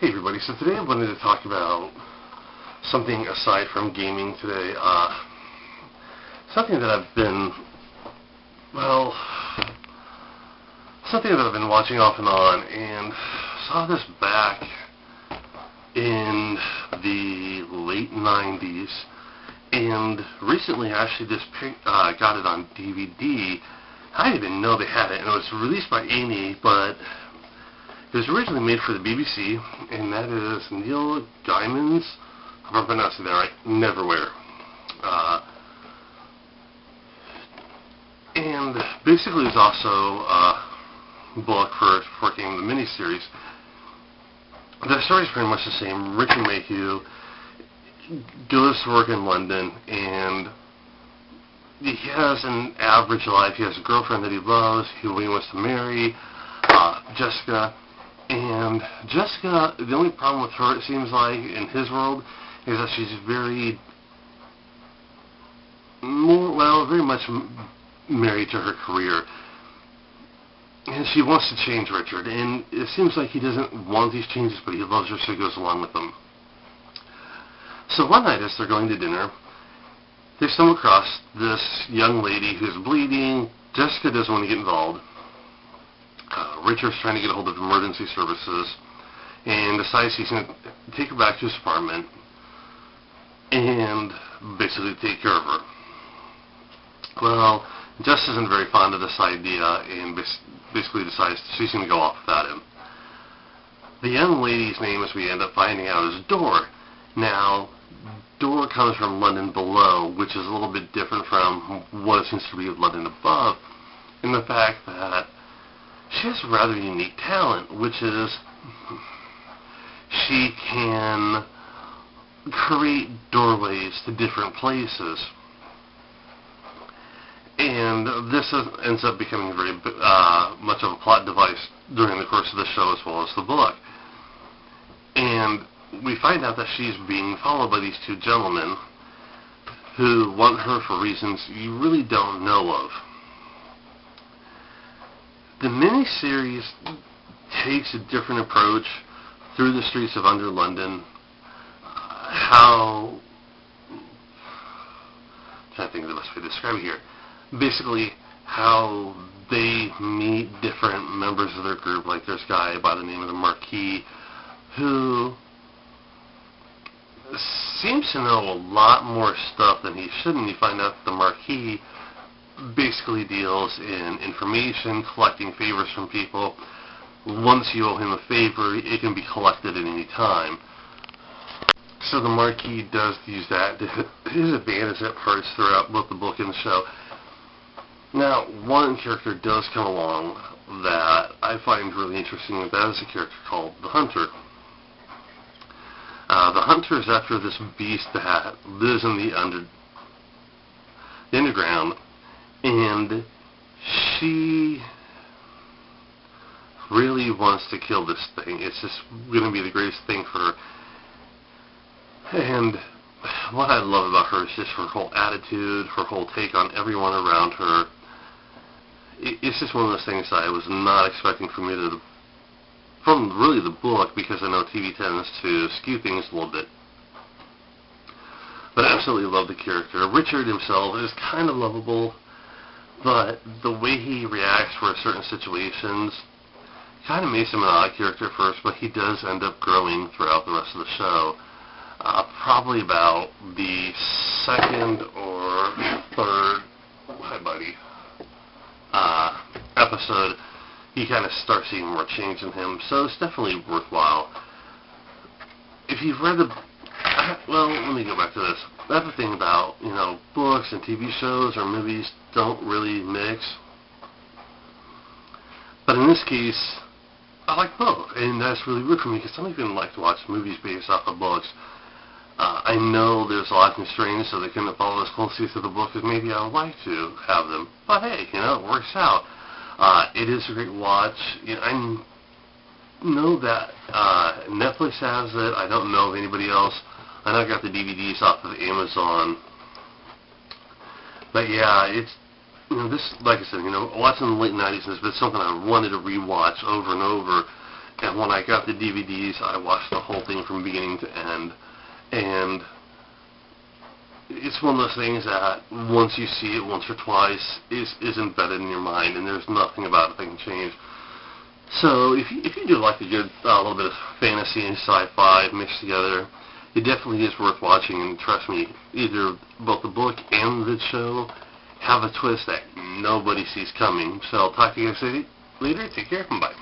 Hey everybody, so today I wanted to talk about something aside from gaming today. Something that I've been, well, something that I've been watching off and on, and saw this back in the late 90s, and recently I actually just got it on DVD. I didn't even know they had it, and it was released by A&E, but it was originally made for the BBC, and that is Neil Gaiman's, I hope I'm pronouncing that right, Neverwhere. And basically it was also a book for it came the miniseries. The story is pretty much the same. Richard Mayhew goes to work in London, and he has an average life. He has a girlfriend that he loves, who he wants to marry, Jessica. And Jessica, the only problem with her, it seems like, in his world, is that she's very much married to her career. And she wants to change Richard. And it seems like he doesn't want these changes, but he loves her, so he goes along with them. So one night, as they're going to dinner, they stumble across this young lady who's bleeding. Jessica doesn't want to get involved. Richard's trying to get a hold of emergency services and decides he's going to take her back to his apartment and basically take care of her. Well, Jess isn't very fond of this idea and basically decides she's going to go off without him. The young lady's name, as we end up finding out, is Dor. Now, Dor comes from London Below, which is a little bit different from what it seems to be of London Above, in the fact that she has a rather unique talent, which is she can create doorways to different places. And this ends up becoming very much of a plot device during the course of the show as well as the book. And we find out that she's being followed by these two gentlemen who want her for reasons you really don't know of. The miniseries takes a different approach through the streets of under London. I'm trying to think of the best way to describe it here. Basically, how they meet different members of their group. Like there's a guy by the name of the Marquis who seems to know a lot more stuff than he should, and you find out that the Marquis basically deals in information, collecting favors from people. Once you owe him a favor, it can be collected at any time. So the Marquis does use that to his advantage at parts throughout both the book and the show. Now, one character does come along that I find really interesting, and that is a character called the Hunter. The Hunter is after this beast that lives in the underground, and she really wants to kill this thing. It's just going to be the greatest thing for her. And what I love about her is just her whole attitude, her whole take on everyone around her. It's just one of those things I was not expecting from really the book, because I know TV tends to skew things a little bit. But I absolutely love the character. Richard himself is kind of lovable, but the way he reacts for certain situations kind of makes him an odd character at first, but he does end up growing throughout the rest of the show. Probably about the second or third, episode, you kind of start seeing more change in him, so it's definitely worthwhile. If you've read let me go back to this. That's the thing about, books and TV shows or movies don't really mix. But in this case, I like both, and that's really weird for me, because some even like to watch movies based off of books. I know there's a lot of constraints, so they couldn't follow as closely to the book as maybe I would like to have them. But hey, it works out. It is a great watch. I know that Netflix has it. I don't know of anybody else. I know I got the DVDs off of Amazon. But yeah, it's this, like I said, watching in the late 90s has been something I wanted to rewatch over and over. And when I got the DVDs, I watched the whole thing from beginning to end. And it's one of those things that once you see it once or twice, is embedded in your mind, and there's nothing about it that can change. So if you do like a good little bit of fantasy and sci-fi mixed together, it definitely is worth watching. And trust me, either both the book and the show have a twist that nobody sees coming. So I'll talk to you guys later. Take care. Bye.